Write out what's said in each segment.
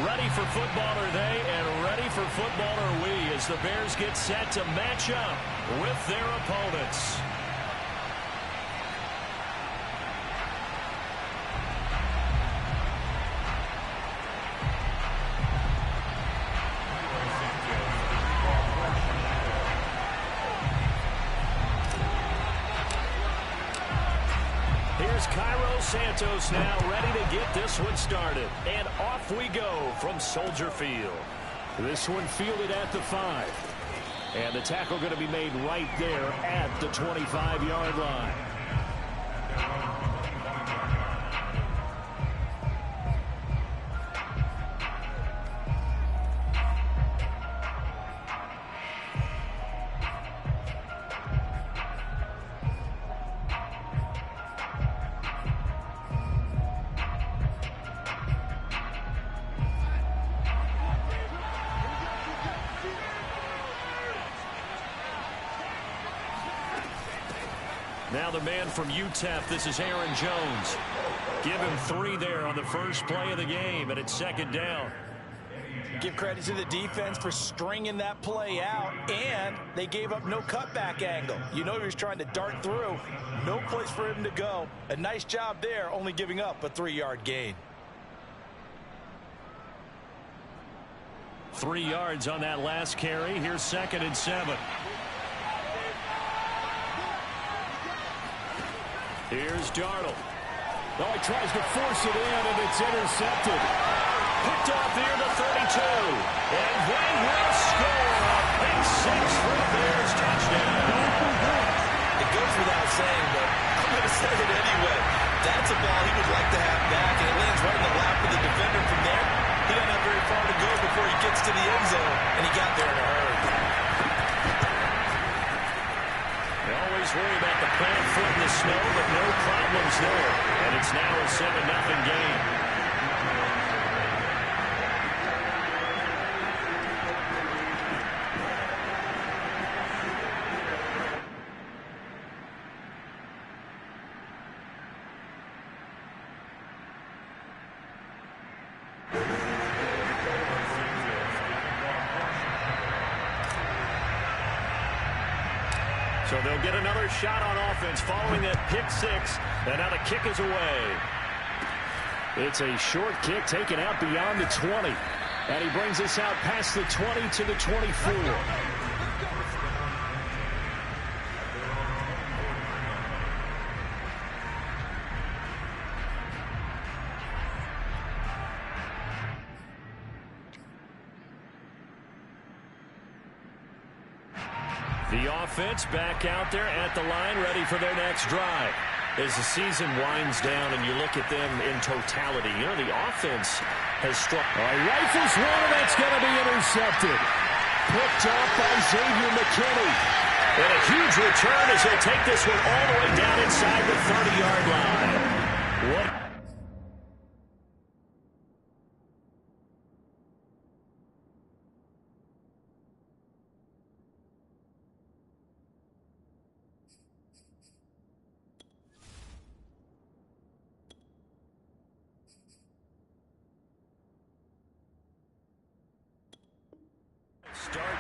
Ready for football are they, and ready for football are we as the Bears get set to match up with their opponents. Santos now ready to get this one started. And off we go from Soldier Field. This one fielded at the 5. And the tackle going to be made right there at the 25-yard line. Now the man from UTEP, this is Aaron Jones. Give him 3 there on the first play of the game, and it's second down. Give credit to the defense for stringing that play out, and they gave up no cutback angle. You know he was trying to dart through. No place for him to go. A nice job there, only giving up a 3-yard gain. 3 yards on that last carry. Here's 2nd and 7. Here's Darnold. Oh, he tries to force it in, and it's intercepted. Picked off near the 32. And they will score a pick 6 for the Bears touchdown. It goes without saying, but I'm going to say it anyway. That's a ball he would like to have back, and it lands right in the lap of the defender from there. He doesn't have very far to go before he gets to the end zone, and he got there in a hurry. Worry about the plant foot in the snow, but no problems there. And it's now a 7-0 game. So they'll get another shot on offense following that pick 6. And now the kick is away. It's a short kick taken out beyond the 20. And he brings us out past the 20 to the 24. The offense back out there at the line, ready for their next drive. As the season winds down and you look at them in totality, you know, the offense has struck. Rifles one, and that's going to be intercepted. Picked off by Xavier McKinney. And a huge return as he'll take this one all the way down inside the 30-yard line. What?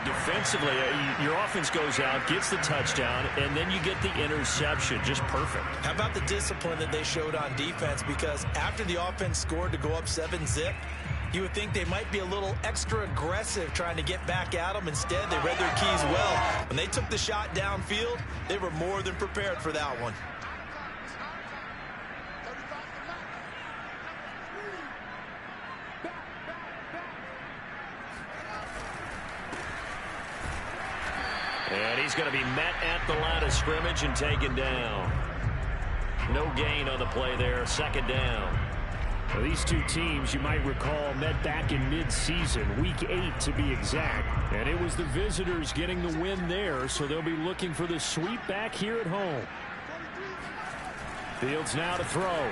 Defensively, your offense goes out, gets the touchdown, and then you get the interception. Just perfect. How about the discipline that they showed on defense? Because after the offense scored to go up 7-zip, you would think they might be a little extra aggressive trying to get back at them. Instead, they read their keys well. When they took the shot downfield, they were more than prepared for that one. And he's going to be met at the line of scrimmage and taken down. No gain on the play there. 2nd down. Now, these two teams, you might recall, met back in mid-season, week 8 to be exact. And it was the visitors getting the win there, so they'll be looking for the sweep back here at home. Fields now to throw.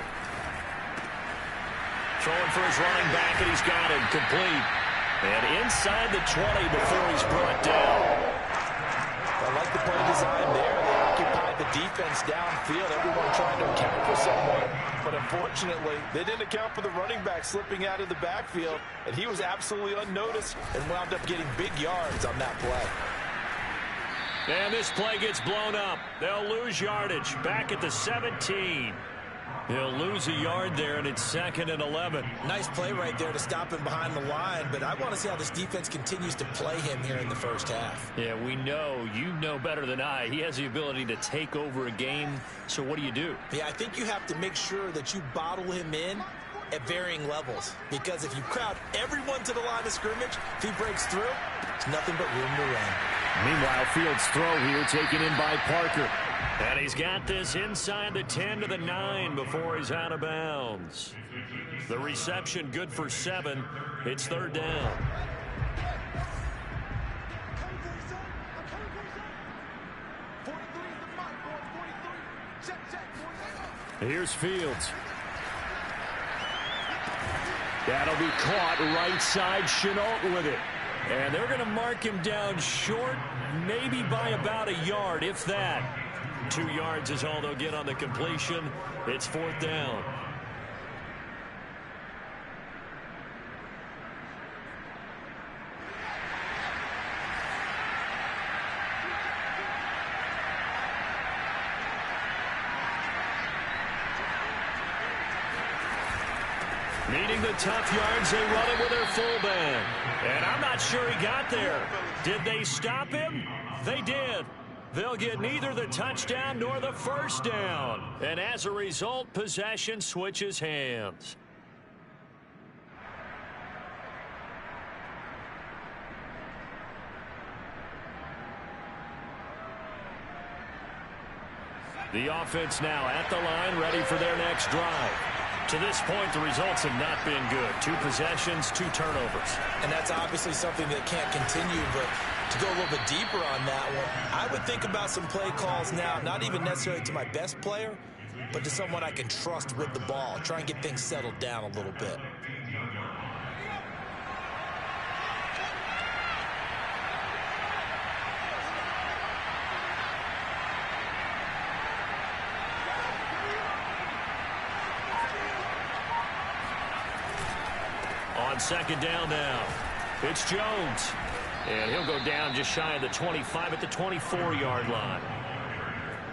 Throwing for his running back, and he's got it complete. And inside the 20 before he's brought down. I like the play design there. They occupied the defense downfield. Everyone trying to account for someone. But unfortunately, they didn't account for the running back slipping out of the backfield, and he was absolutely unnoticed and wound up getting big yards on that play. And this play gets blown up. They'll lose yardage back at the 17. He'll lose a yard there, and it's 2nd and 11. Nice play right there to stop him behind the line, but I want to see how this defense continues to play him here in the first half. Yeah, we know. You know better than I. He has the ability to take over a game, so what do? Yeah, I think you have to make sure that you bottle him in at varying levels, because if you crowd everyone to the line of scrimmage, if he breaks through, there's nothing but room to run. Meanwhile, Fields' throw here taken in by Parker. And he's got this inside the 10 to the 9 before he's out of bounds. The reception good for 7. It's 3rd down. Here's Fields. That'll be caught right side. Chenault with it. And they're going to mark him down short, maybe by about a yard, if that. 2 yards is all they'll get on the completion. It's 4th down. Needing the tough yards, they run it with their fullback. And I'm not sure he got there. Did they stop him? They did. They'll get neither the touchdown nor the first down. And as a result, possession switches hands. The offense now at the line, ready for their next drive. To this point, the results have not been good. 2 possessions, 2 turnovers. And that's obviously something that can't continue, but to go a little bit deeper on that one, I would think about some play calls now, not even necessarily to my best player, but to someone I can trust with the ball. Try and get things settled down a little bit. On 2nd down now, it's Jones. And he'll go down just shy of the 25 at the 24-yard line.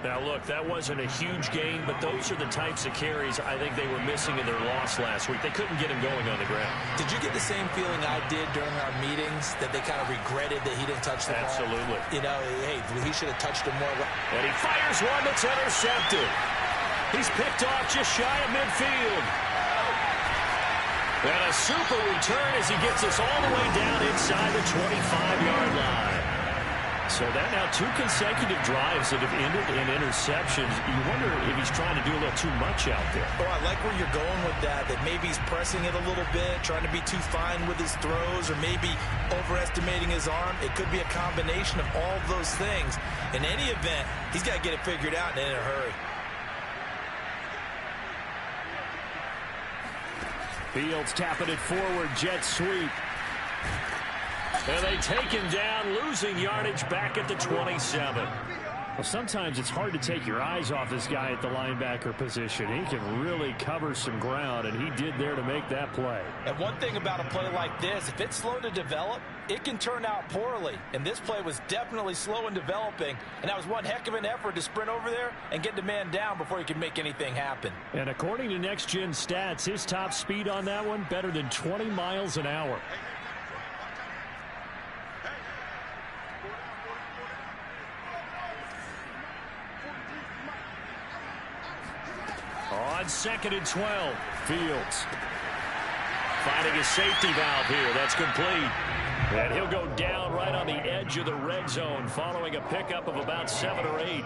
Now, look, that wasn't a huge gain, but those are the types of carries I think they were missing in their loss last week. They couldn't get him going on the ground. Did you get the same feeling I did during our meetings, that they kind of regretted that he didn't touch the ball? Absolutely. You know, hey, he should have touched him more. And he fires one that's intercepted. He's picked off just shy of midfield. And a super return as he gets us all the way down inside the 25-yard line. So that now 2 consecutive drives that have ended in interceptions. You wonder if he's trying to do a little too much out there. Oh, I like where you're going with that maybe he's pressing it a little bit, trying to be too fine with his throws, or maybe overestimating his arm. It could be a combination of all of those things. In any event, he's got to get it figured out and in a hurry. Fields tapping it forward, jet sweep. And they take him down, losing yardage back at the 27. Well, sometimes it's hard to take your eyes off this guy at the linebacker position. He can really cover some ground, and he did there to make that play. And one thing about a play like this, if it's slow to develop, it can turn out poorly. And this play was definitely slow in developing, and that was one heck of an effort to sprint over there and get the man down before he could make anything happen. And according to Next Gen Stats, his top speed on that one, better than 20 miles an hour. On 2nd and 12, Fields finding his safety valve here. That's complete. And he'll go down right on the edge of the red zone following a pickup of about 7 or 8.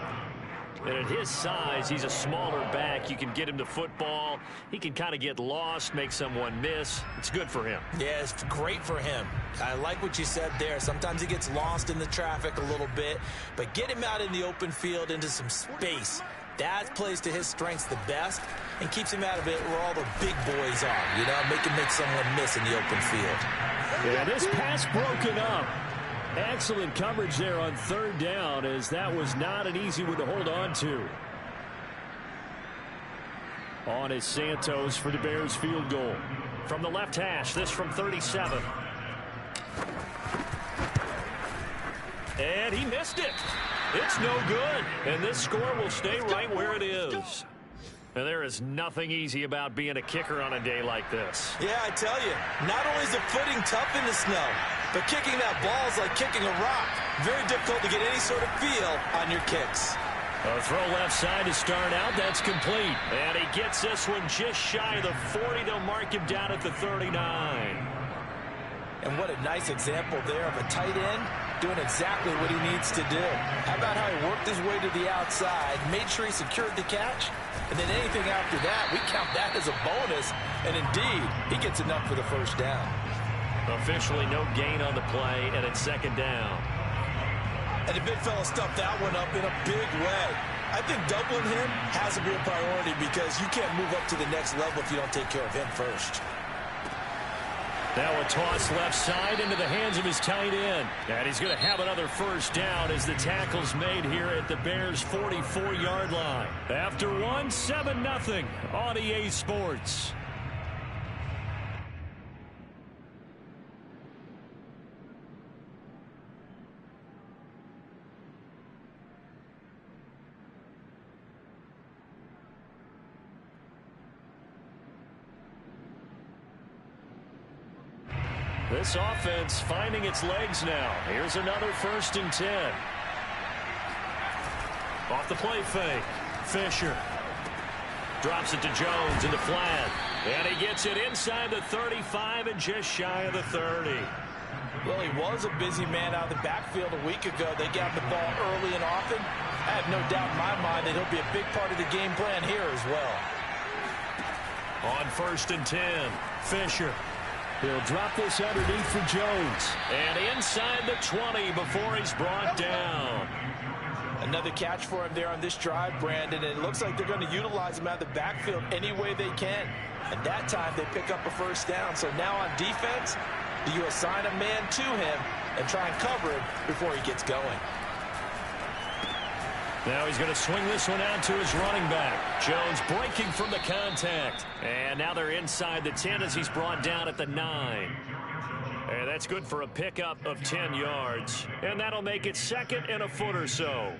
And at his size, he's a smaller back. You can get him to football. He can kind of get lost, make someone miss. It's good for him. Yeah, it's great for him. I like what you said there. Sometimes he gets lost in the traffic a little bit, but get him out in the open field into some space. That plays to his strengths the best and keeps him out of it where all the big boys are, you know, make someone miss in the open field. Yeah, this pass broken up. Excellent coverage there on 3rd down, as that was not an easy one to hold on to. on his Santos for the Bears field goal. From the left hash, this from 37. And he missed it. It's no good. And this score will stay right where it is. And there is nothing easy about being a kicker on a day like this. Yeah, I tell you, not only is the footing tough in the snow, but kicking that ball is like kicking a rock. Very difficult to get any sort of feel on your kicks. A throw left side to start out. That's complete. And he gets this one just shy of the 40. They'll mark him down at the 39. And what a nice example there of a tight end doing exactly what he needs to do. How about how he worked his way to the outside, made sure he secured the catch, and then anything after that, we count that as a bonus. And indeed, he gets enough for the first down. Officially no gain on the play, and it's second down. And the big fella stuffed that one up in a big way. I think doubling him has to be a priority because you can't move up to the next level if you don't take care of him first. Now a toss left side into the hands of his tight end. And he's going to have another first down as the tackle's made here at the Bears' 44-yard line. After one, 7-0 on EA Sports. This offense finding its legs now. Here's another 1st and 10. Off the play fake. Fisher drops it to Jones in the flat. And he gets it inside the 35 and just shy of the 30. Well, he was a busy man out of the backfield a week ago. They got the ball early and often. I have no doubt in my mind that he'll be a big part of the game plan here as well. On 1st and 10, Fisher. He'll drop this underneath for Jones. And inside the 20 before he's brought down. Another catch for him there on this drive, Brandon. And it looks like they're going to utilize him out of the backfield any way they can. And that time they pick up a first down. So now on defense, do you assign a man to him and try and cover him before he gets going? Now he's going to swing this one out to his running back. Jones breaking from the contact. And now they're inside the 10 as he's brought down at the 9. And that's good for a pickup of 10 yards. And that'll make it 2nd and a foot or so.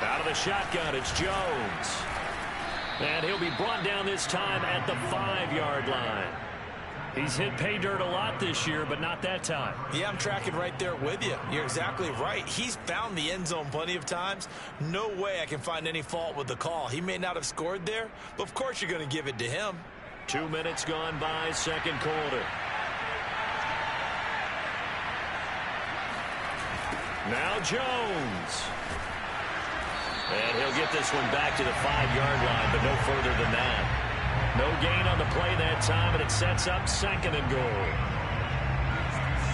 Out of the shotgun, it's Jones. And he'll be brought down this time at the 5-yard line. He's hit pay dirt a lot this year, but not that time. Yeah, I'm tracking right there with you. You're exactly right. He's found the end zone plenty of times. No way I can find any fault with the call. He may not have scored there, but of course you're going to give it to him. 2 minutes gone by, second quarter. Now Jones. And he'll get this one back to the 5-yard line, but no further than that. No gain on the play that time, and it sets up 2nd and goal.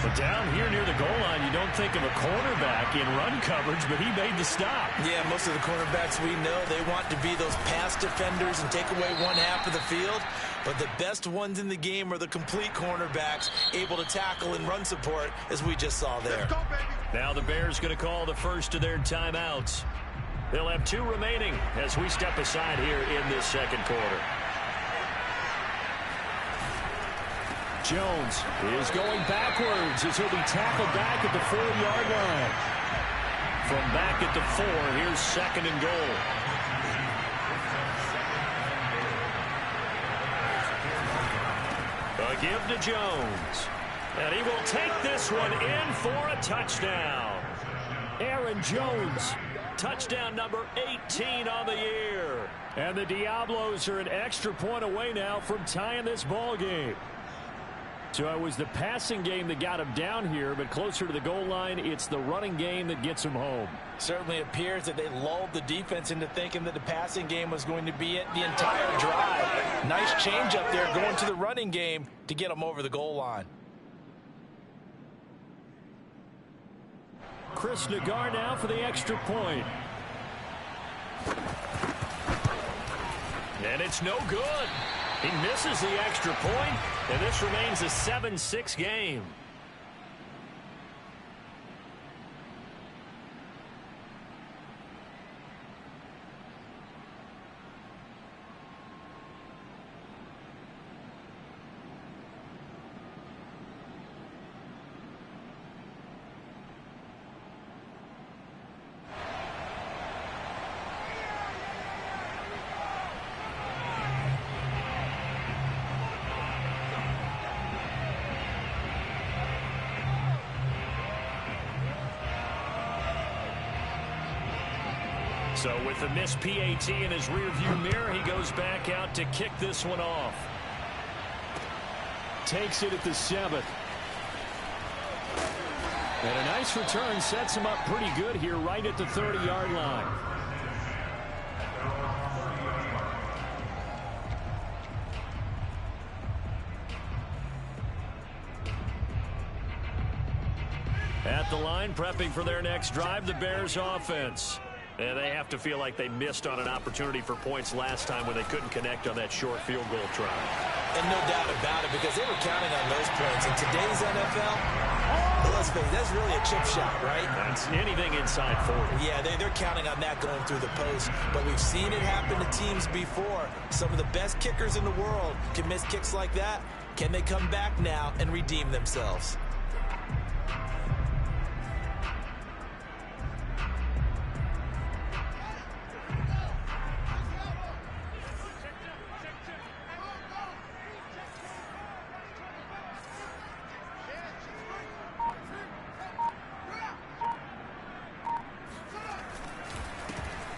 But down here near the goal line, you don't think of a cornerback in run coverage, but he made the stop. Yeah, most of the cornerbacks we know, they want to be those pass defenders and take away one half of the field. But the best ones in the game are the complete cornerbacks, able to tackle and run support, as we just saw there. Now the Bears going to call the first of their timeouts. They'll have 2 remaining as we step aside here in this second quarter. Jones is going backwards as he'll be tackled back at the 4-yard line. From back at the 4, here's 2nd and goal. A give to Jones. And he will take this one in for a touchdown. Aaron Jones, touchdown number 18 on the year. And the Diablos are an extra point away now from tying this ball game. So it was the passing game that got him down here, but closer to the goal line, it's the running game that gets him home. Certainly appears that they lulled the defense into thinking that the passing game was going to be it the entire drive. Nice change up there going to the running game to get them over the goal line. Chris Nagar now for the extra point. And it's no good. He misses the extra point, and this remains a 7-6 game. So with the missed PAT in his rearview mirror, he goes back out to kick this one off. Takes it at the 7th. And a nice return sets him up pretty good here right at the 30-yard line. At the line, prepping for their next drive, the Bears offense. And they have to feel like they missed on an opportunity for points last time when they couldn't connect on that short field goal try. And no doubt about it, because they were counting on those points. In today's NFL, let's face it, that's really a chip shot, right? That's anything inside 40. Yeah, they're counting on that going through the post. But we've seen it happen to teams before. Some of the best kickers in the world can miss kicks like that. Can they come back now and redeem themselves?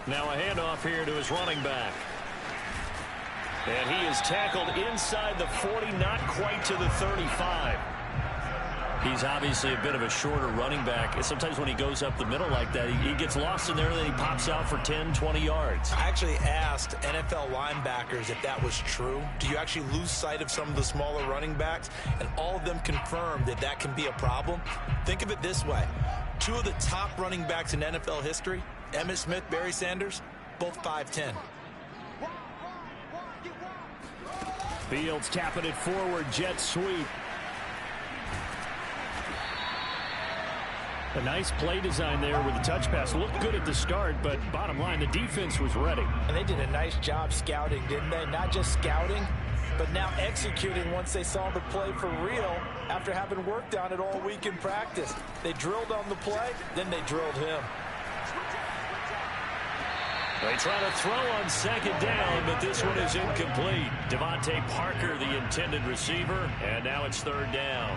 Now a handoff here to his running back. And he is tackled inside the 40, not quite to the 35. He's obviously a bit of a shorter running back. And sometimes when he goes up the middle like that, he gets lost in there and then he pops out for 10, 20 yards. I actually asked NFL linebackers if that was true. Do you actually lose sight of some of the smaller running backs? And all of them confirmed that that can be a problem. Think of it this way. Two of the top running backs in NFL history, Emmitt Smith, Barry Sanders, both 5'10". Fields tapping it forward, jet sweep. A nice play design there with the touch pass. Looked good at the start, but bottom line, the defense was ready. And they did a nice job scouting, didn't they? Not just scouting, but now executing once they saw the play for real after having worked on it all week in practice. They drilled on the play, then they drilled him. They try to throw on second down, but this one is incomplete. Devontae Parker, the intended receiver, and now it's third down.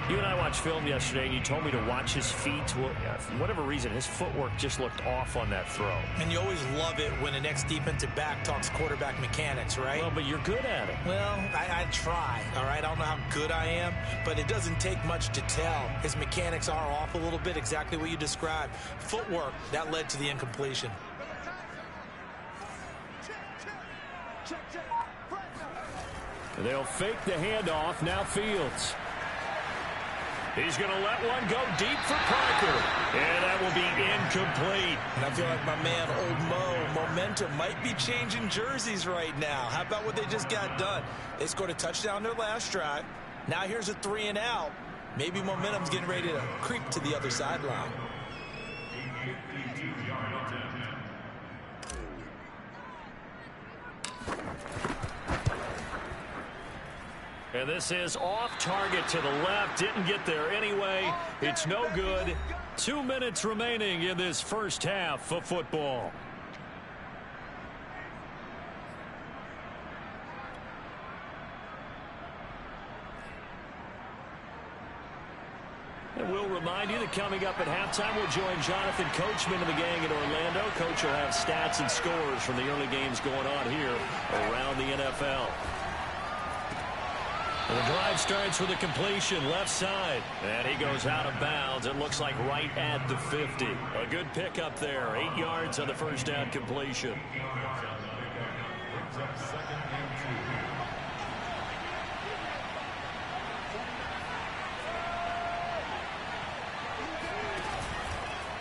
You and I watched film yesterday, and you told me to watch his feet. Well, for whatever reason, his footwork just looked off on that throw. And you always love it when the next defensive back talks quarterback mechanics, right? Well, but you're good at it. Well, I try, all right? I don't know how good I am, but it doesn't take much to tell. His mechanics are off a little bit, exactly what you described. Footwork, that led to the incompletion. They'll fake the handoff. Now Fields. He's going to let one go deep for Parker. And that will be incomplete. And I feel like my man, Old Mo, momentum might be changing jerseys right now. How about what they just got done? They scored a touchdown their last drive. Now here's a 3-and-out. Maybe momentum's getting ready to creep to the other sideline. And this is off target to the left. Didn't get there anyway. It's no good. 2 minutes remaining in this first half of football. And we'll remind you that coming up at halftime, we'll join Jonathan Coachman of the gang in Orlando. Coach will have stats and scores from the early games going on here around the NFL. And the drive starts with a completion left side. And he goes out of bounds. It looks like right at the 50. A good pickup there. 8 yards on the first down completion.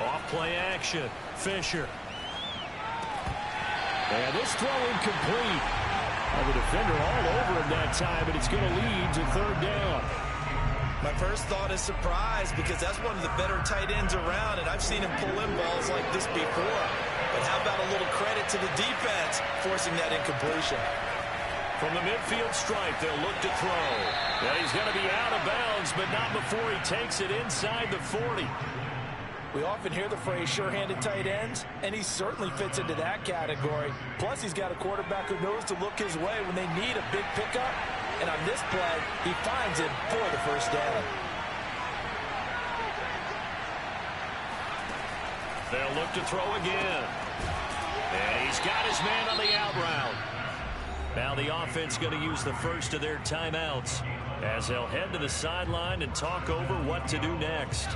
Off play action. Fisher. And this throw incomplete. The defender all over him that time, and it's going to lead to third down. My first thought is surprise, because that's one of the better tight ends around, and I've seen him pull in balls like this before. But how about a little credit to the defense forcing that incompletion? From the midfield stripe, they'll look to throw. And he's going to be out of bounds, but not before he takes it inside the 40. We often hear the phrase sure-handed tight ends, and he certainly fits into that category. Plus, he's got a quarterback who knows to look his way when they need a big pickup. And on this play, he finds it for the first down. They'll look to throw again. And he's got his man on the out route. Now the offense going to use the first of their timeouts as they'll head to the sideline and talk over what to do next.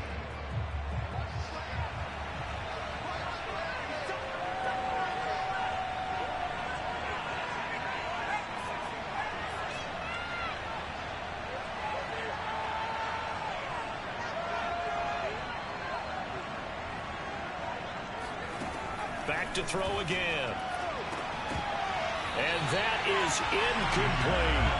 Back to throw again. And that is incomplete.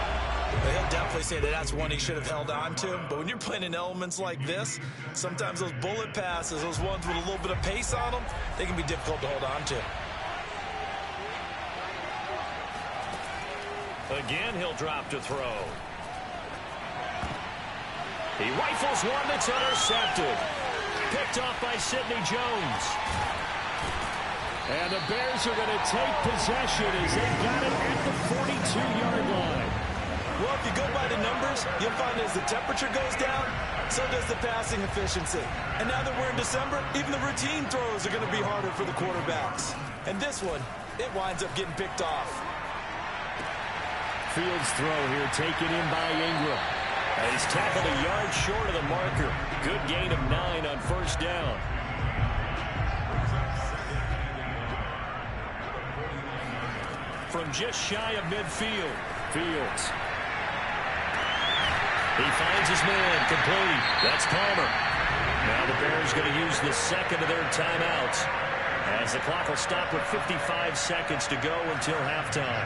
He'll definitely say that that's one he should have held on to. But when you're playing in elements like this, sometimes those bullet passes, those ones with a little bit of pace on them, they can be difficult to hold on to. Again, he'll drop to throw. He rifles one that's intercepted. Picked off by Sidney Jones. And the Bears are going to take possession as they've got it at the 42-yard line. Well, if you go by the numbers, you'll find as the temperature goes down, so does the passing efficiency. And now that we're in December, even the routine throws are going to be harder for the quarterbacks. And this one, it winds up getting picked off. Fields throw here taken in by Ingram. And he's tackled a yard short of the marker. Good gain of 9 on first down. From just shy of midfield, Fields. He finds his man, complete. That's Palmer. Now the Bears going to use the second of their timeouts as the clock will stop with 55 seconds to go until halftime.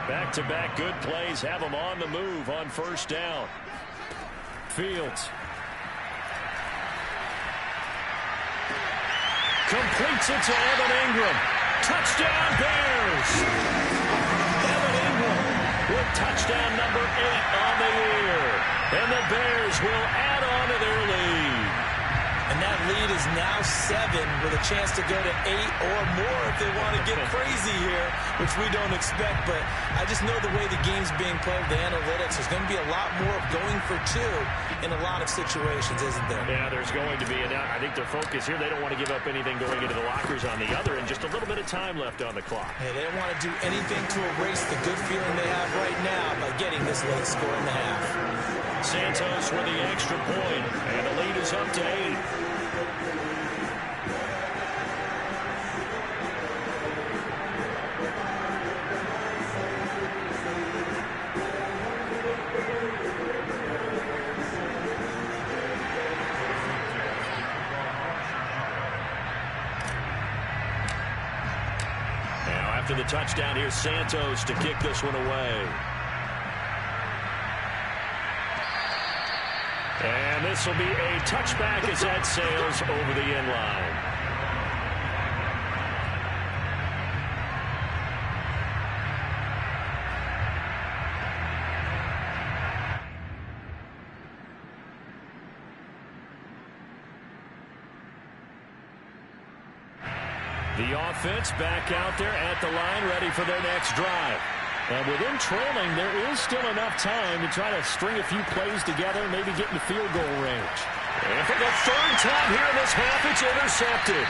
Back-to-back good plays have them on the move on first down. Fields. Completes it to Evan Ingram. Touchdown Bears! Evan Ingram with touchdown number 8 on the year. And the Bears will add on to their lead. And that lead is now 7 with a chance to go to 8 or more if they want to get crazy here, which we don't expect. But I just know the way the game's being played with the analytics, there's going to be a lot more of going for 2 in a lot of situations, isn't there? Yeah, there's going to be. And I think their focus here, they don't want to give up anything going into the lockers on the other, and just a little bit of time left on the clock. Yeah, they don't want to do anything to erase the good feeling they have right now by getting this late score in the half. Santos with the extra point, and the lead is up to 8. Now after the touchdown, here's Santos to kick this one away. And this will be a touchback as that sails over the end line. The offense back out there at the line, ready for their next drive. And within trailing, there is still enough time to try to string a few plays together and maybe get in the field goal range. And for the third time here in this half, it's intercepted.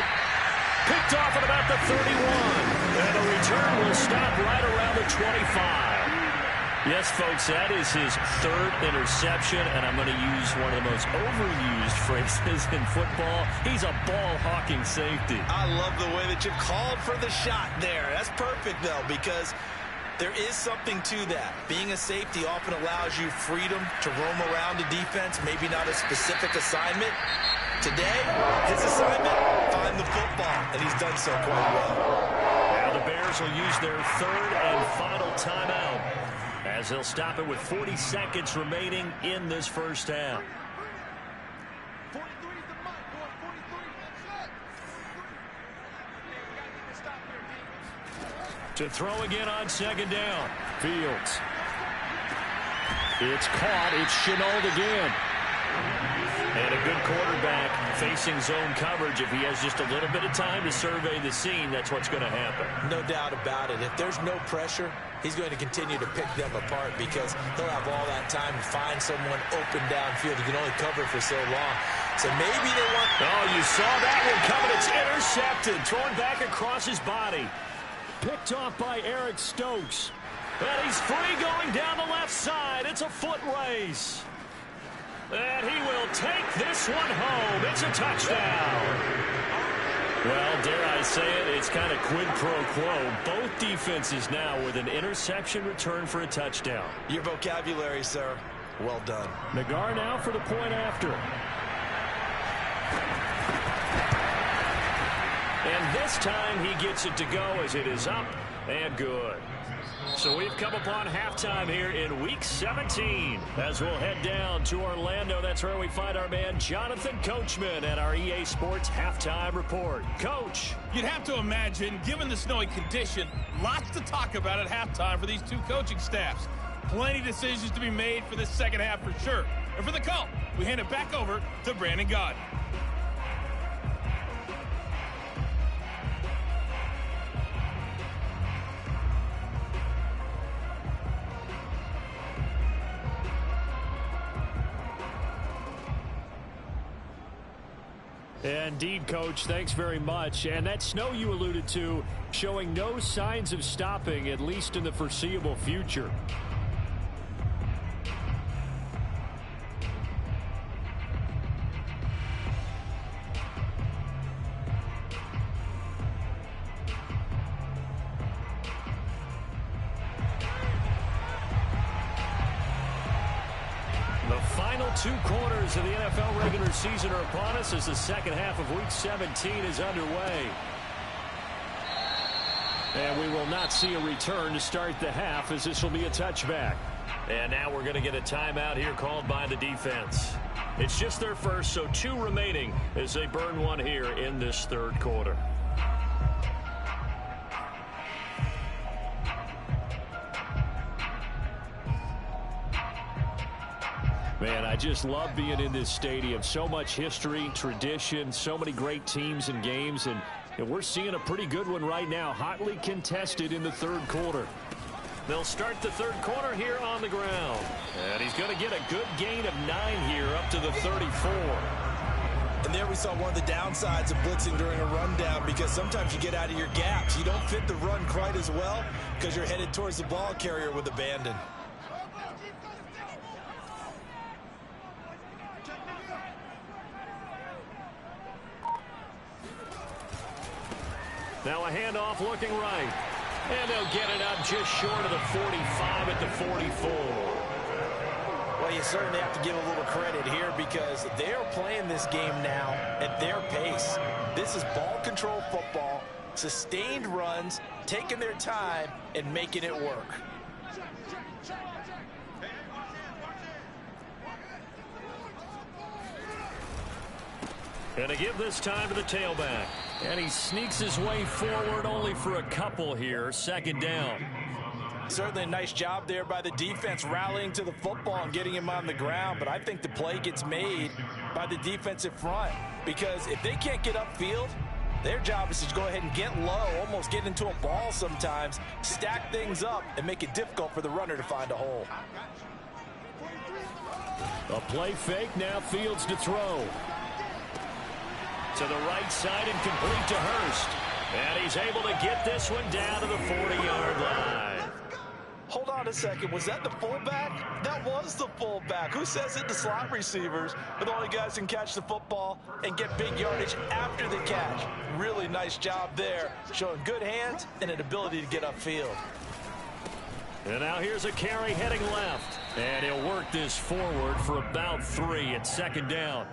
Picked off at about the 31. And the return will stop right around the 25. Yes, folks, that is his third interception, and I'm going to use one of the most overused phrases in football. He's a ball-hawking safety. I love the way that you called for the shot there. That's perfect, though, because there is something to that. Being a safety often allows you freedom to roam around the defense, maybe not a specific assignment. Today, his assignment, find the football, and he's done so quite well. Now the Bears Bears will use their third and final timeout as they'll stop it with 40 seconds remaining in this first half. To throw again on second down. Fields. It's caught. It's Chenault again. And a good quarterback facing zone coverage. If he has just a little bit of time to survey the scene, that's what's going to happen. No doubt about it. If there's no pressure, he's going to continue to pick them apart because he'll have all that time to find someone open downfield. He can only cover for so long. So maybe they want... Oh, you saw that one coming. It's intercepted. Thrown back across his body. Picked off by Eric Stokes. And he's free going down the left side. It's a foot race. And he will take this one home. It's a touchdown. Well, dare I say it, it's kind of quid pro quo. Both defenses now with an interception return for a touchdown. Your vocabulary, sir. Well done. Nagar now for the point after. And this time he gets it to go as it is up and good. So we've come upon halftime here in Week 17. As we'll head down to Orlando, that's where we find our man Jonathan Coachman at our EA Sports Halftime Report. Coach. You'd have to imagine, given the snowy condition, lots to talk about at halftime for these two coaching staffs. Plenty of decisions to be made for this second half for sure. And for the call, we hand it back over to Brandon Gaudin. Indeed, Coach. Thanks very much. And that snow you alluded to showing no signs of stopping, at least in the foreseeable future. Two quarters of the NFL regular season are upon us as the second half of Week 17 is underway. And we will not see a return to start the half as this will be a touchback. And now we're going to get a timeout here called by the defense. It's just their first, so two remaining as they burn one here in this third quarter. Man, I just love being in this stadium. So much history, tradition, so many great teams and games, and we're seeing a pretty good one right now, hotly contested in the third quarter. They'll start the third quarter here on the ground, and he's going to get a good gain of 9 here up to the 34. And there we saw one of the downsides of blitzing during a rundown because sometimes you get out of your gaps. You don't fit the run quite as well because you're headed towards the ball carrier with abandon. Now a handoff looking right. And they'll get it up just short of the 45 at the 44. Well, you certainly have to give a little credit here because they're playing this game now at their pace. This is ball control football, sustained runs, taking their time, and making it work. And to give this time to the tailback. And he sneaks his way forward only for a couple here. Second down. Certainly a nice job there by the defense rallying to the football and getting him on the ground. But I think the play gets made by the defensive front. Because if they can't get upfield, their job is to go ahead and get low, almost get into a ball sometimes, stack things up, and make it difficult for the runner to find a hole. A play fake, now Fields to throw. To the right side and complete to Hurst. And he's able to get this one down to the 40-yard line. Hold on a second. Was that the fullback? That was the fullback. Who says it? The slot receivers are the only guys who can catch the football and get big yardage after the catch. Really nice job there, showing good hands and an ability to get upfield. And now here's a carry heading left. And he'll work this forward for about 3 at second down.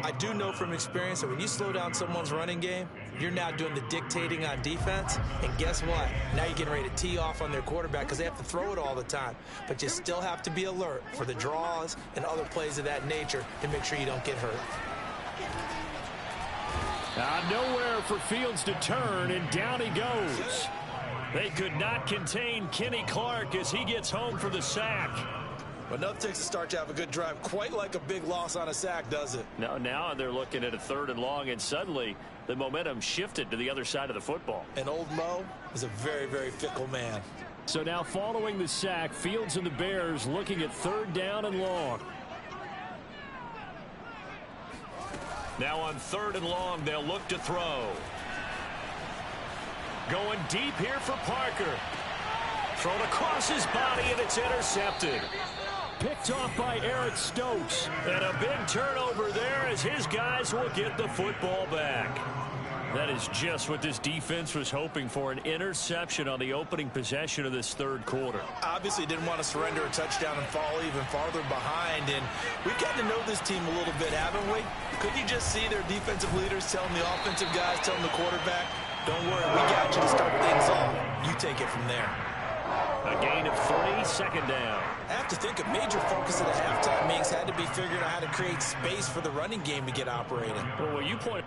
I do know from experience that when you slow down someone's running game, you're now doing the dictating on defense. And guess what? Now you're getting ready to tee off on their quarterback because they have to throw it all the time. But you still have to be alert for the draws and other plays of that nature to make sure you don't get hurt. Nowhere for Fields to turn, and down he goes. They could not contain Kenny Clark as he gets home for the sack. But enough takes to start to have a good drive, quite like a big loss on a sack, does it? Now they're looking at a 3rd and long, and suddenly the momentum shifted to the other side of the football. And old Mo is a very, very fickle man. So now following the sack, Fields and the Bears looking at 3rd down and long. Now on 3rd and long, they'll look to throw. Going deep here for Parker. Thrown across his body, and it's intercepted. Picked off by Eric Stokes. And a big turnover there as his guys will get the football back. That is just what this defense was hoping for, an interception on the opening possession of this 3rd quarter. Obviously didn't want to surrender a touchdown and fall even farther behind. And we've gotten to know this team a little bit, haven't we? Could you just see their defensive leaders telling the offensive guys, telling the quarterback, don't worry, we got you to start things off. You take it from there. A gain of 3, 2nd down. I have to think a major focus of the halftime meetings had to be figuring out how to create space for the running game to get operating. Well, you point.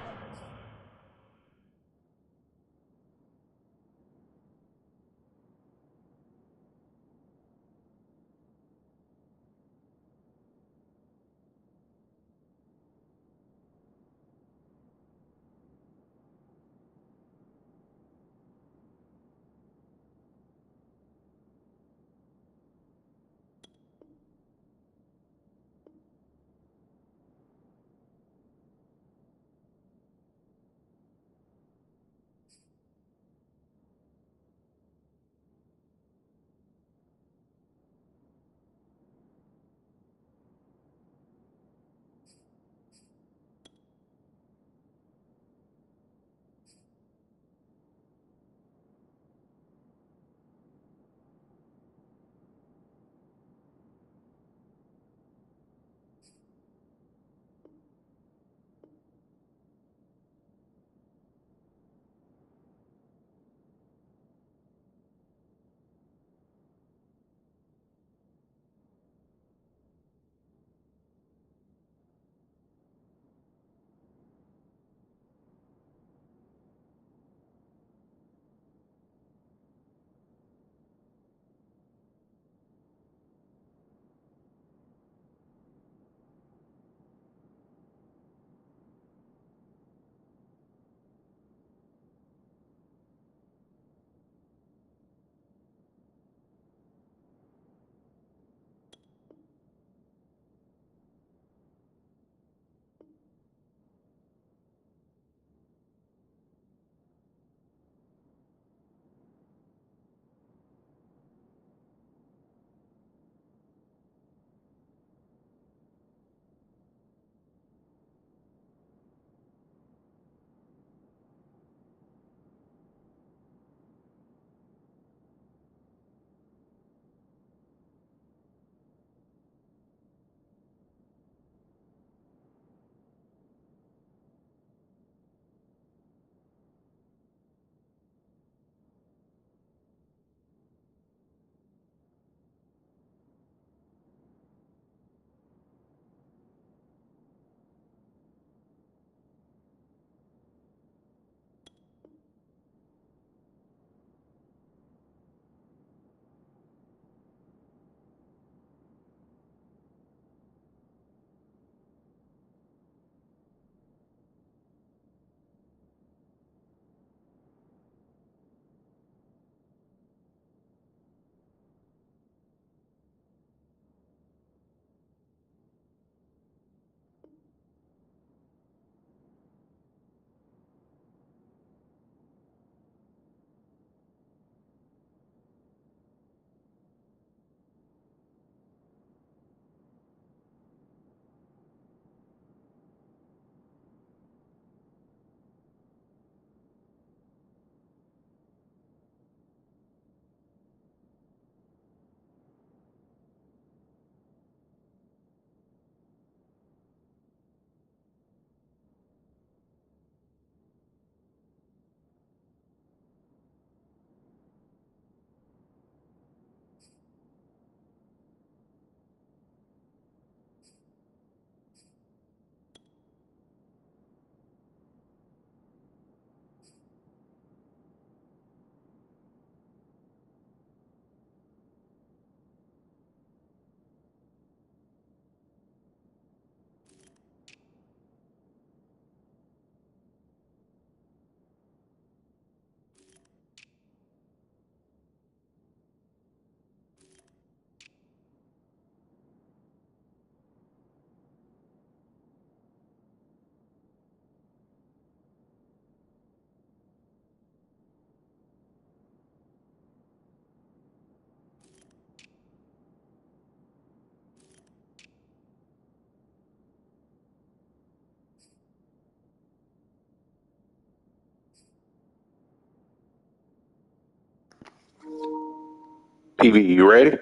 TV, you ready?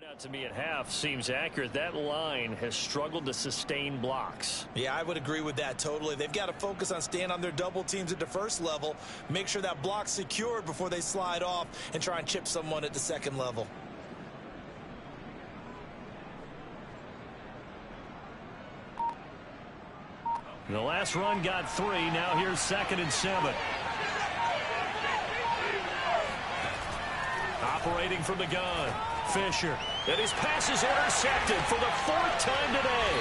Out to me at half seems accurate. That line has struggled to sustain blocks. Yeah, I would agree with that totally. They've got to focus on staying on their double teams at the first level, make sure that block's secured before they slide off and try and chip someone at the second level. The last run got 3. Now here's 2nd and 7. Operating from the gun. Fisher. And his pass is intercepted for the 4th time today.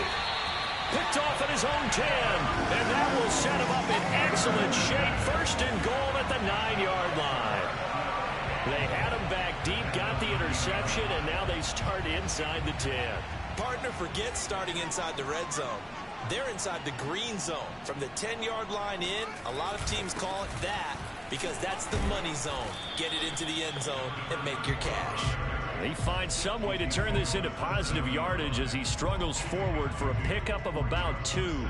Picked off at his own 10. And that will set him up in excellent shape. 1st and goal at the 9-yard line. They had him back deep, got the interception, and now they start inside the 10. Partner forgets starting inside the red zone. They're inside the green zone. From the 10-yard line in, a lot of teams call it that because that's the money zone. Get it into the end zone and make your cash. He finds some way to turn this into positive yardage as he struggles forward for a pickup of about 2.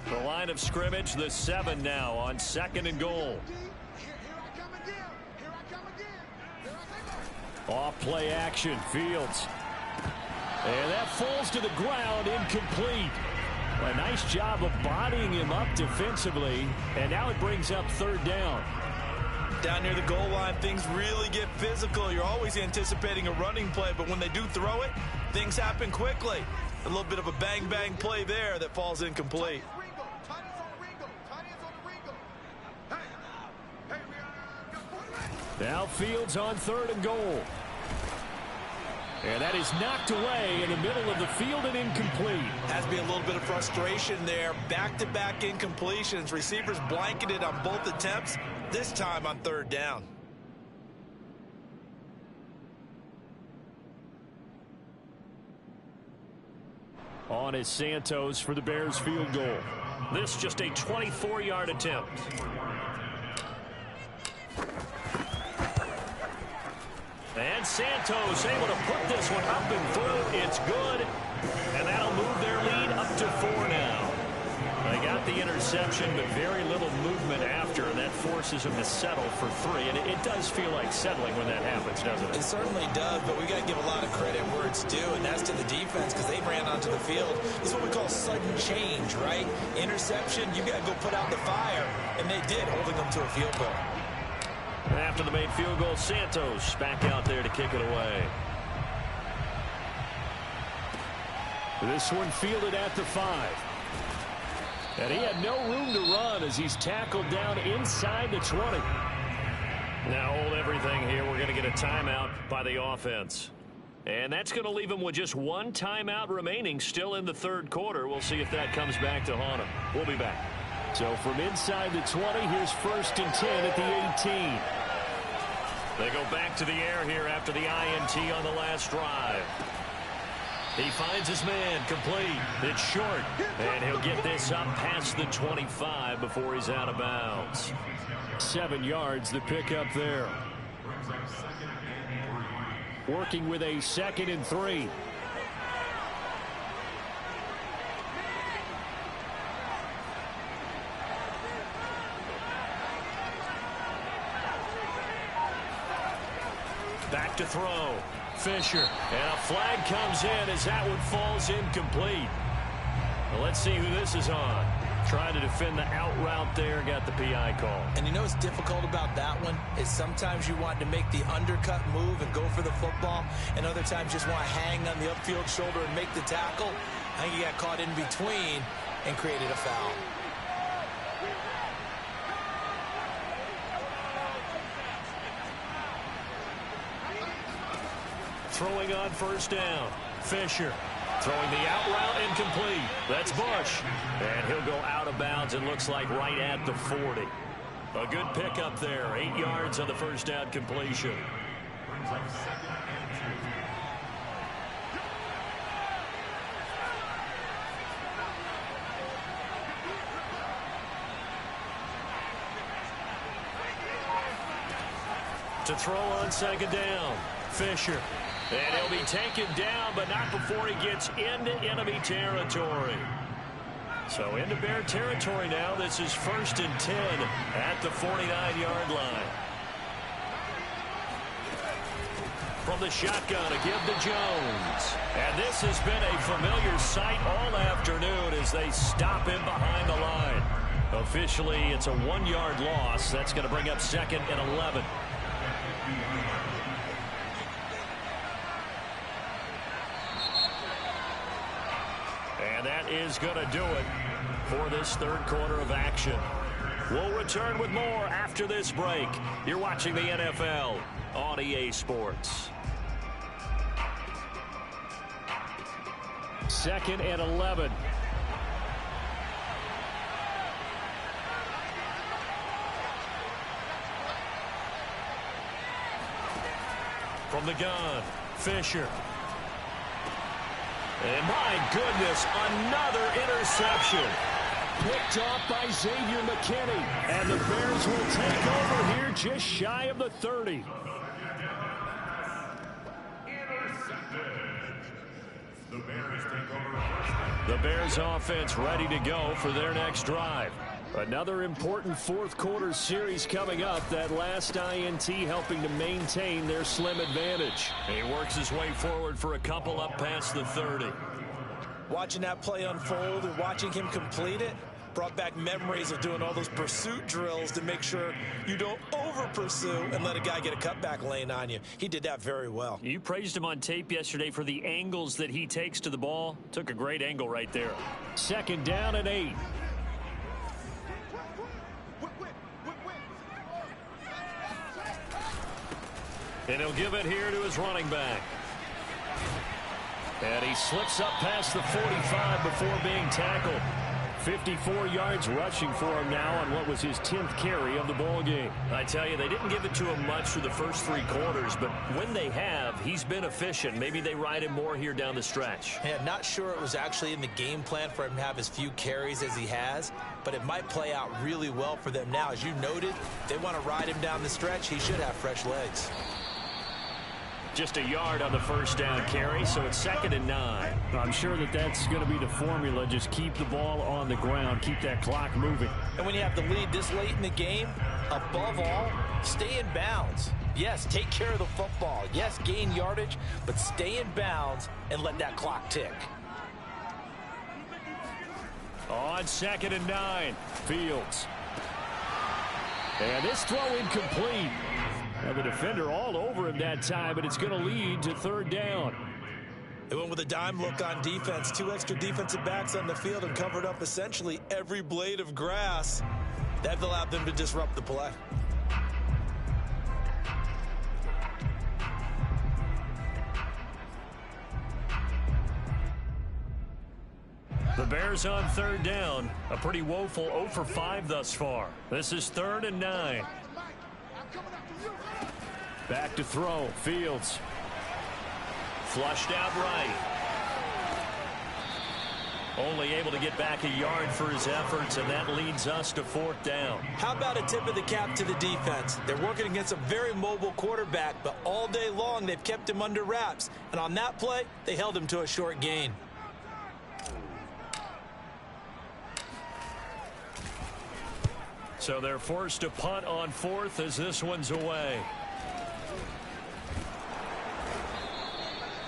The line of scrimmage, the 7 now on 2nd and goal. Off play action, Fields. And that falls to the ground, incomplete. A nice job of bodying him up defensively, and now it brings up 3rd down. Down near the goal line, things really get physical. You're always anticipating a running play, but when they do throw it, things happen quickly. A little bit of a bang-bang play there that falls incomplete. Now Fields on 3rd and goal. And that is knocked away in the middle of the field and incomplete. Has to be a little bit of frustration there. Back-to-back incompletions. Receivers blanketed on both attempts, this time on 3rd down. On is Santos for the Bears field goal. This just a 24-yard attempt. And Santos able to put this one up and through. It's good. And that'll move their lead up to 4 now. They got the interception, but very little movement after, and that forces them to settle for 3. And it does feel like settling when that happens, doesn't it? It certainly does, but we got to give a lot of credit where it's due, and that's to the defense because they ran onto the field. This is what we call sudden change, right? Interception, you got to go put out the fire, and they did, holding them to a field goal. And after the made field goal, Santos back out there to kick it away. This one fielded at the 5. And he had no room to run as he's tackled down inside the 20. Now hold everything here. We're going to get a timeout by the offense. And that's going to leave him with just 1 timeout remaining still in the 3rd quarter. We'll see if that comes back to haunt him. We'll be back. So from inside the 20, here's 1st and 10 at the 18. They go back to the air here after the INT on the last drive. He finds his man, complete. It's short, and he'll get this up past the 25 before he's out of bounds. 7 yards, the pickup there. Working with a 2nd and 3. Back to throw. Fisher. And a flag comes in as that one falls incomplete. Well, let's see who this is on. Trying to defend the out route there. Got the PI call. And you know what's difficult about that one is sometimes you want to make the undercut move and go for the football, and other times just want to hang on the upfield shoulder and make the tackle. I think he got caught in between and created a foul. throwing on first down. Fisher throwing the out route incomplete. That's Bush. And he'll go out of bounds, it looks like right at the 40. A good pickup there. 8 yards on the first down completion. To throw on second down. Fisher. And he'll be taken down, but not before he gets into enemy territory. So into Bear territory now. This is 1st and 10 at the 49-yard line. From the shotgun, a give to Jones. And this has been a familiar sight all afternoon as they stop him behind the line. Officially, it's a 1-yard loss. That's going to bring up 2nd and 11. And that is going to do it for this third quarter of action. We'll return with more after this break. You're watching the NFL on EA Sports. 2nd and 11. From the gun, Fisher. And my goodness, another interception. Picked off by Xavier McKinney. And the Bears will take over here just shy of the 30. The Bears offense ready to go for their next drive. Another important fourth quarter series coming up. That last INT helping to maintain their slim advantage. He works his way forward for a couple up past the 30. Watching that play unfold and watching him complete it brought back memories of doing all those pursuit drills to make sure you don't over-pursue and let a guy get a cutback lane on you. He did that very well. You praised him on tape yesterday for the angles that he takes to the ball. Took a great angle right there. 2nd down and 8. And he'll give it here to his running back. And he slips up past the 45 before being tackled. 54 yards rushing for him now on what was his 10th carry of the ball game. I tell you, they didn't give it to him much through the first 3 quarters, but when they have, he's been efficient. Maybe they ride him more here down the stretch. Yeah, not sure it was actually in the game plan for him to have as few carries as he has, but it might play out really well for them now. As you noted, they want to ride him down the stretch. He should have fresh legs. Just a yard on the first down carry, so it's 2nd and 9. I'm sure that that's going to be the formula. Just keep the ball on the ground. Keep that clock moving. And when you have the lead this late in the game, above all, stay in bounds. Yes, take care of the football. Yes, gain yardage, but stay in bounds and let that clock tick. On 2nd and 9, Fields. And this throw incomplete. Now the defender all over him that time, but it's going to lead to 3rd down. They went with a dime look on defense. 2 extra defensive backs on the field and covered up essentially every blade of grass. That allowed them to disrupt the play. The Bears on 3rd down. A pretty woeful 0 for 5 thus far. This is 3rd and 9. Back to throw. Fields. Flushed out right. Only able to get back a yard for his efforts, and that leads us to 4th down. How about a tip of the cap to the defense? They're working against a very mobile quarterback, but all day long they've kept him under wraps. And on that play, they held him to a short gain. So they're forced to punt on 4th as this one's away.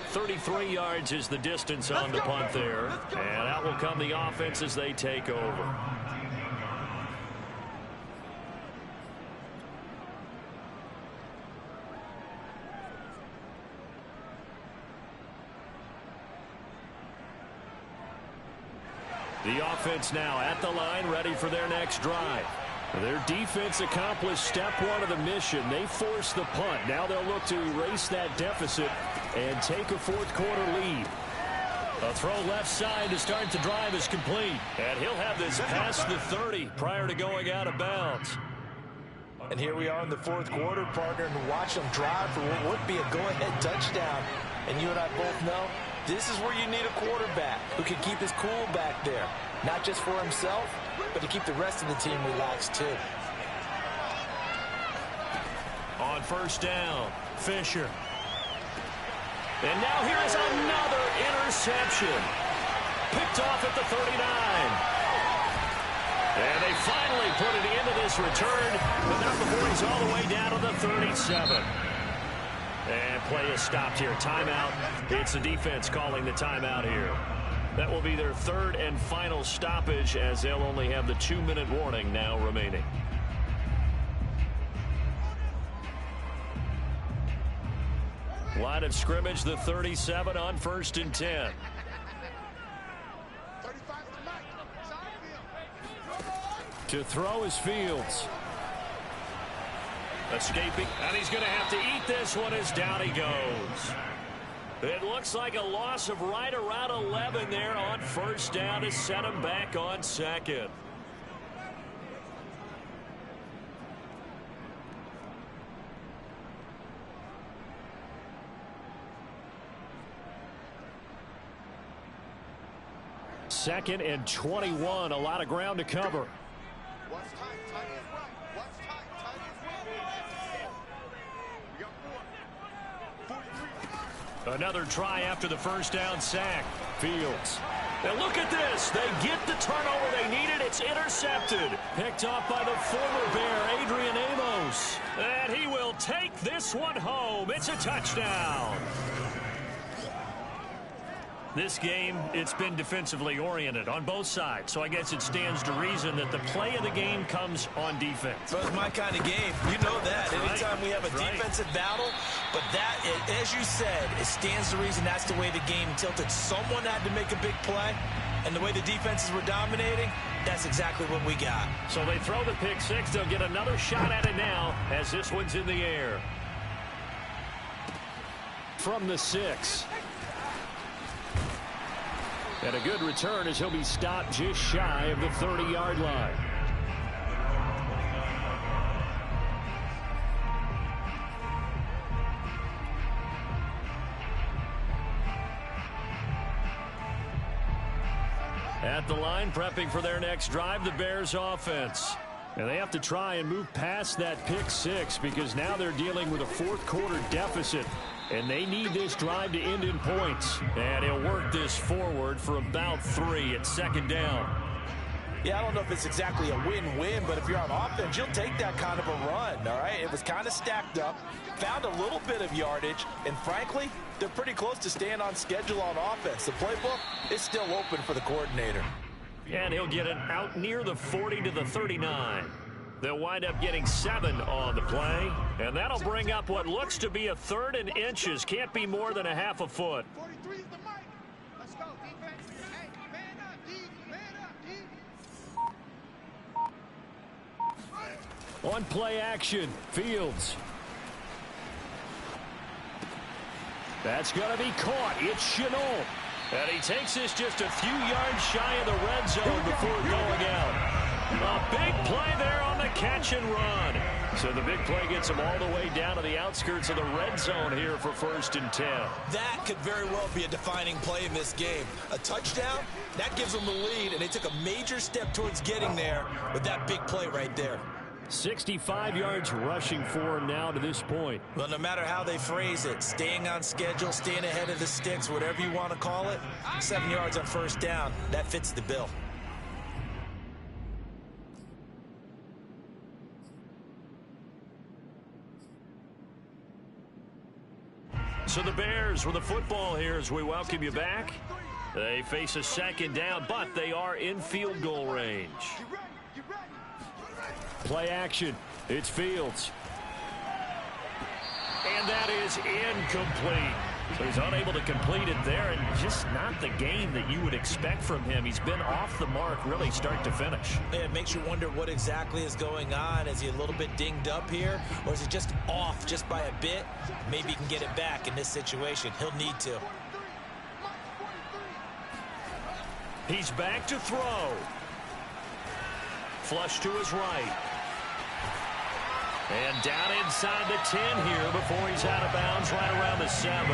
33 yards is the distance on the punt there. And out will come the offense as they take over. The offense now at the line, ready for their next drive. Their defense accomplished step one of the mission. They forced the punt. Now they'll look to erase that deficit and take a fourth quarter lead. A throw left side to start the drive is complete. And he'll have this past the 30 prior to going out of bounds. And here we are in the fourth quarter, partner, and watch them drive for what would be a go-ahead touchdown. And you and I both know this is where you need a quarterback who can keep his cool back there. Not just for himself, but to keep the rest of the team relaxed too. On first down, Fisher. And now here is another interception. Picked off at the 39. And they finally put it into this return, but not before he's all the way down to the 37. And play is stopped here. Timeout. It's the defense calling the timeout here. That will be their third and final stoppage, as they'll only have the 2-minute warning now remaining. Line of scrimmage, the 37 on 1st and 10. To throw is Fields. Escaping, and he's going to have to eat this one as down he goes. It looks like a loss of right around 11 there on first down to set him back on second. Second and 21, a lot of ground to cover. Another try after the first down sack. Fields. Now look at this. They get the turnover they needed. It's intercepted. Picked off by the former Bear, Adrian Amos. And he will take this one home. It's a touchdown. This game, it's been defensively oriented on both sides, so I guess it stands to reason that the play of the game comes on defense. Well, it's my kind of game. You know that. Anytime we have a defensive battle, but that, as you said, it stands to reason that's the way the game tilted. Someone had to make a big play, and the way the defenses were dominating, that's exactly what we got. So they throw the pick six. They'll get another shot at it now as this one's in the air. From the 6. And a good return as he'll be stopped just shy of the 30-yard line. At the line, prepping for their next drive, the Bears offense. And they have to try and move past that pick six because now they're dealing with a fourth quarter deficit. And they need this drive to end in points. And he'll work this forward for about 3 at second down. Yeah, I don't know if it's exactly a win-win, but if you're on offense, you'll take that kind of a run, all right? It was kind of stacked up, found a little bit of yardage, and frankly, they're pretty close to staying on schedule on offense. The playbook is still open for the coordinator. And he'll get it out near the 40 to the 39. They'll wind up getting 7 on the play, and that'll bring up what looks to be a 3rd and inches. Can't be more than a half a foot. 43 is the mic. Let's go, defense. Hey, man up, D. Man up, D. On play action, Fields. That's going to be caught. It's Chenault. And he takes this just a few yards shy of the red zone before going out. A big play there on the catch and run. So the big play gets him all the way down to the outskirts of the red zone here for 1st and 10. That could very well be a defining play in this game. A touchdown, that gives them the lead, and they took a major step towards getting there with that big play right there. 65 yards rushing for him now to this point. Well, no matter how they phrase it, staying on schedule, staying ahead of the sticks, whatever you want to call it, 7 yards on first down, that fits the bill. So the Bears with the football here as we welcome you back. They face a second down, but they are in field goal range. Play action. It's Fields. And that is incomplete. So he's unable to complete it there, and just not the game that you would expect from him. He's been off the mark really start to finish. Yeah, it makes you wonder what exactly is going on. Is he a little bit dinged up here, or is he just off just by a bit? Maybe he can get it back in this situation. He'll need to. He's back to throw. Flush to his right. And down inside the 10 here before he's out of bounds right around the 7.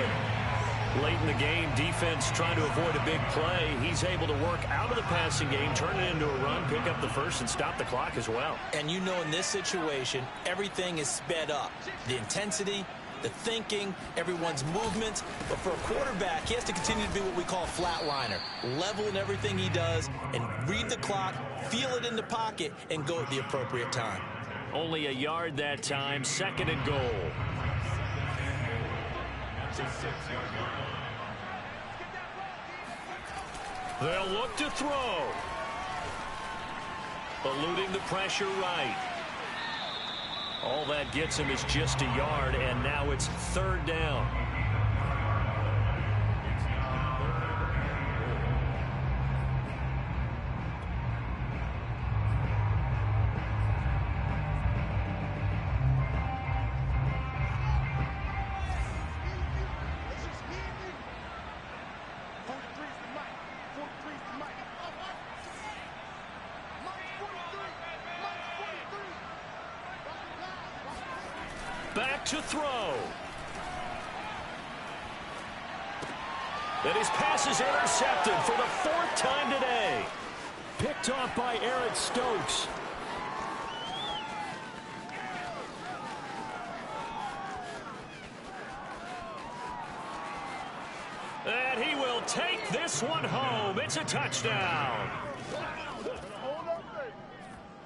Late in the game, defense trying to avoid a big play. He's able to work out of the passing game, turn it into a run, pick up the first, and stop the clock as well. And you know in this situation, everything is sped up. The intensity, the thinking, everyone's movements. But for a quarterback, he has to continue to be what we call a flatliner. Level in everything he does and read the clock, feel it in the pocket, and go at the appropriate time. Only a yard that time, 2nd and goal. They'll look to throw. Eluding the pressure right. All that gets him is just a yard, and now it's 3rd down. Back to throw. And his pass is intercepted for the 4th time today. Picked off by Eric Stokes. And he will take this one home. It's a touchdown.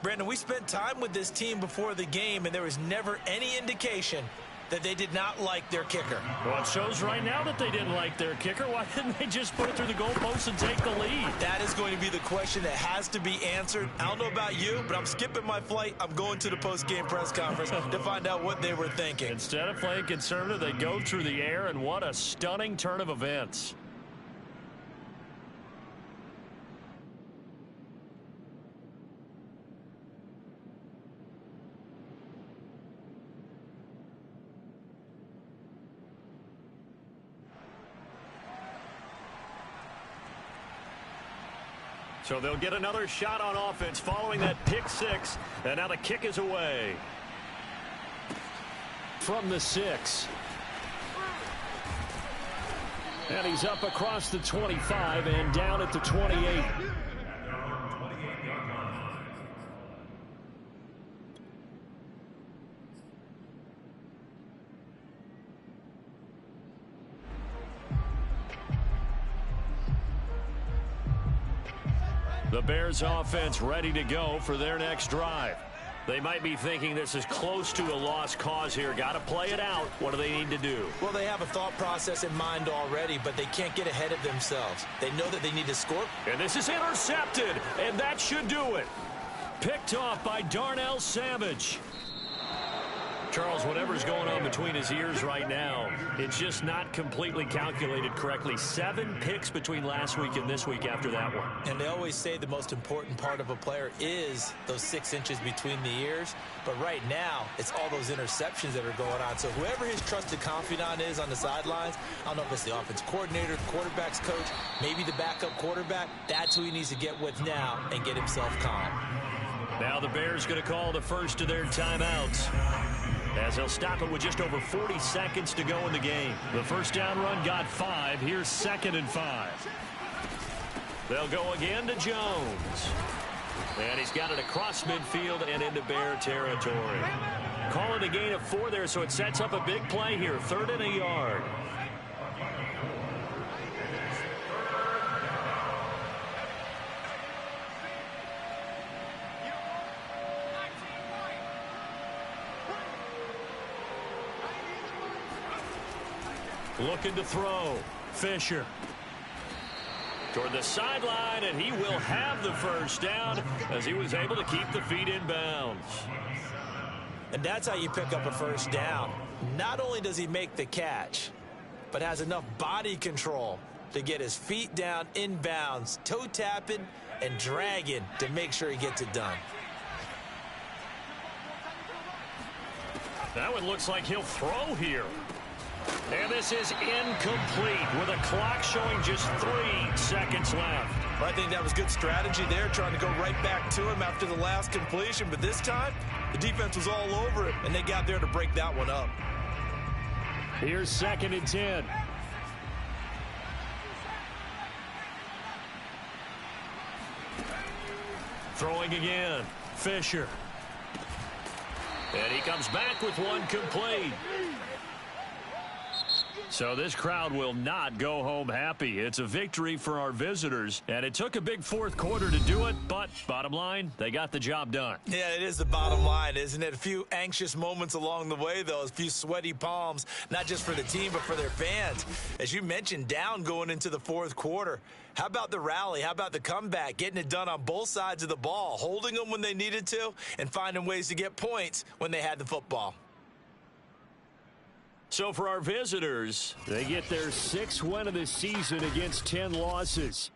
Brandon, we spent time with this team before the game, and there was never any indication that they did not like their kicker. Well, it shows right now that they didn't like their kicker. Why didn't they just put it through the goalpost and take the lead? That is going to be the question that has to be answered. I don't know about you, but I'm skipping my flight. I'm going to the post-game press conference to find out what they were thinking. Instead of playing conservative, they go through the air, and what a stunning turn of events. So they'll get another shot on offense following that pick 6. And now the kick is away. From the 6. And he's up across the 25 and down at the 28. The Bears offense ready to go for their next drive. They might be thinking this is close to a lost cause here. Got to play it out. What do they need to do? Well, they have a thought process in mind already, but they can't get ahead of themselves. They know that they need to score. And this is intercepted, and that should do it. Picked off by Darnell Savage. Charles, whatever's going on between his ears right now, it's just not completely calculated correctly. 7 picks between last week and this week after that one. And they always say the most important part of a player is those 6 inches between the ears. But right now, it's all those interceptions that are going on. So whoever his trusted confidant is on the sidelines, I don't know if it's the offense coordinator, the quarterback's coach, maybe the backup quarterback, that's who he needs to get with now and get himself calm. Now the Bears going to call the first of their timeouts, as they'll stop it with just over 40 seconds to go in the game. The first down run got 5. Here's 2nd and 5. They'll go again to Jones. And he's got it across midfield and into Bear territory. Calling a gain of 4 there, so it sets up a big play here. 3rd and a yard. Looking to throw. Fisher. Toward the sideline, and he will have the first down as he was able to keep the feet in bounds. And that's how you pick up a first down. Not only does he make the catch, but has enough body control to get his feet down inbounds, toe tapping and dragging to make sure he gets it done. That one looks like he'll throw here. And this is incomplete with a clock showing just 3 seconds left. I think that was good strategy there, trying to go right back to him after the last completion. But this time, the defense was all over it, and they got there to break that one up. Here's 2nd and 10. Throwing again. Fisher. And he comes back with one complete. So this crowd will not go home happy. It's a victory for our visitors, and it took a big 4th quarter to do it, but bottom line, they got the job done. Yeah, it is the bottom line, isn't it? A few anxious moments along the way, though, a few sweaty palms, not just for the team, but for their fans. As you mentioned, down going into the 4th quarter. How about the rally? How about the comeback? Getting it done on both sides of the ball, holding them when they needed to, and finding ways to get points when they had the football. So for our visitors, they get their 6th win of the season against 10 losses.